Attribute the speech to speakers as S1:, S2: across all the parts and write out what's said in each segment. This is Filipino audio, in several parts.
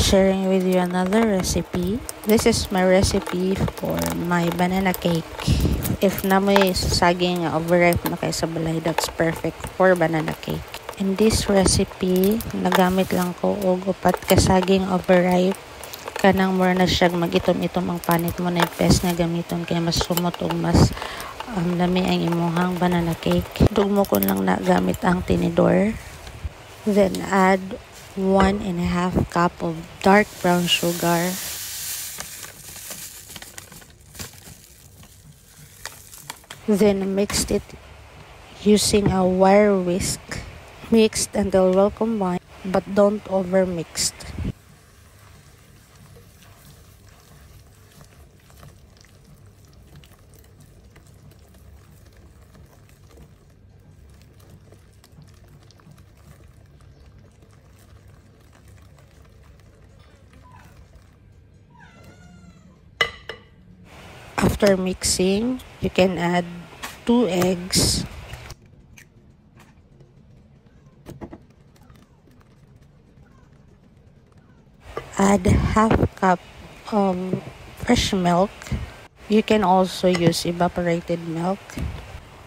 S1: sharing with you another recipe. This is my recipe for my banana cake. If namoy saging nga overripe na kay sa balay, that's perfect for banana cake. In this recipe, nagamit lang ko og upat ka saging overripe. Kanang more na siya magitom-itom ang panit mo na best nga gamiton kay mas sumot ug mas lami ang imuhang banana cake. Dugmo ko lang na gamit ang tinidor. Then add 1.5 cup of dark brown sugar. Then mixed it using a wire whisk. Mixed until well combined, but don't over mix. After mixing, you can add 2 eggs. Add half cup of fresh milk. You can also use evaporated milk.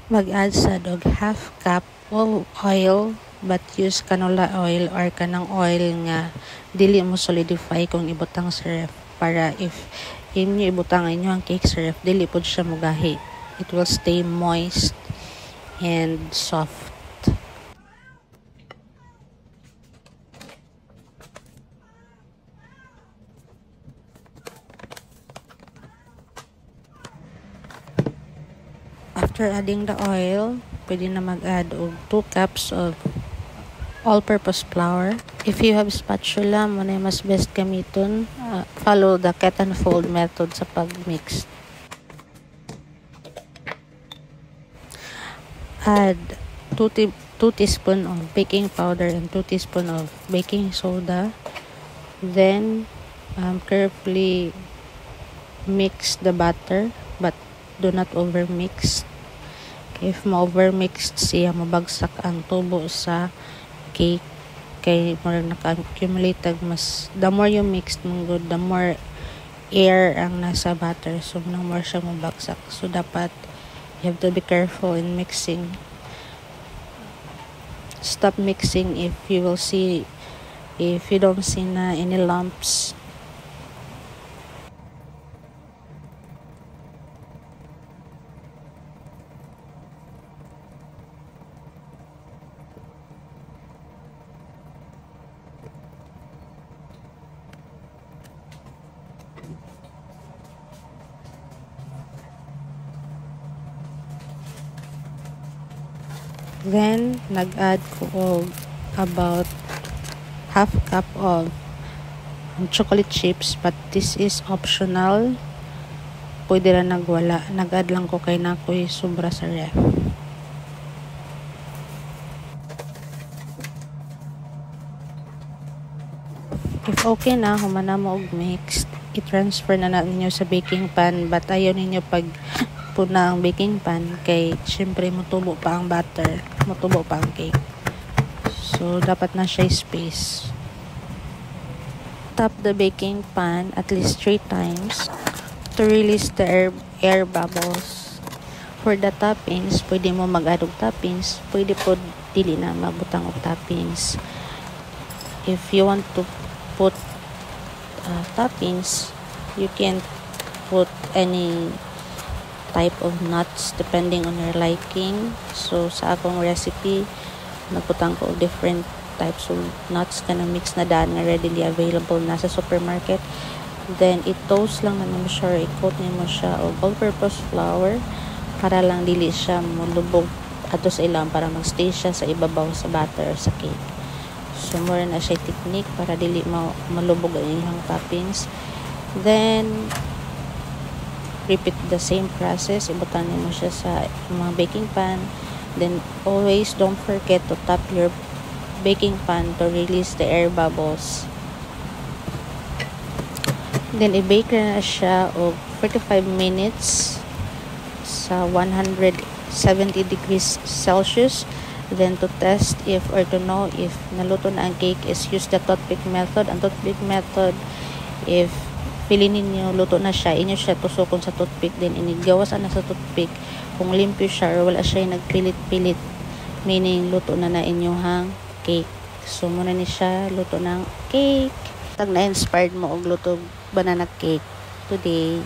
S1: Mag-add sad og half cup of oil, but use canola oil or kanang oil nga dili mo solidify kung ibutang sa ref, para if inyo ibutang inyo ang cake sa ref, dili pod siya mugahi. It will stay moist and soft. After adding the oil, pwede na mag-add og 2 cups of all-purpose flour. If you have spatula, mo na mas best gamiton. Follow the cut and fold method sa pag-mix. Add 2 teaspoon of baking powder and 2 teaspoon of baking soda. Then, carefully mix the batter, but do not overmix. If ma-overmix siya, mabagsak ang tubo sa cake. Kay more naka-accumulate mas, the more you mix mong good, the more air ang nasa batter, so no more siya mabagsak. So dapat you have to be careful in mixing. Stop mixing if you don't see na any lumps. Then, nag-add ko og about half cup of chocolate chips, but this is optional. Pwede ra nagwala. Nag-add lang ko kay nakoy sobra sa ref. If okay na, humana mo og mixed, i-transfer na ninyo sa baking pan, but ayaw ninyo pag puna ang baking pan kay syempre mutubo pa ang butter, mutubo pa ang cake. So dapat na siya space. Tap the baking pan at least 3 times to release the air bubbles. For the toppings, pwede mo mag-add og toppings, pwede po dili na magbutang og toppings. If you want to put toppings, you can put any type of nuts depending on your liking. So sa akong recipe, nagputang ko different types of nuts kana mix na daan nga readily available na sa supermarket. Then i-toast lang na mo siya, i-coat nimo siya og all-purpose flour para lang dili siya mulubog ato sa ilang, para magstay siya sa ibabaw sa butter sa cake. So more na siya technique para dili malubog ang ilang toppings. Then repeat the same process, ibutan mo siya sa mga baking pan. Then always don't forget to tap your baking pan to release the air bubbles. Then i-bake na siya og 45 minutes sa 170 degrees Celsius. Then to test if or to know if naluto na ang cake is use the toothpick method. Ang toothpick method, if pili ninyo luto na siya, inyo siya tusukon sa toothpick, then inigawas na sa toothpick. Kung limpyo siya or wala siya nagpilit-pilit, meaning luto na inyong cake. So muna ni siya luto ng cake. Tag na inspired mo og luto banana cake today.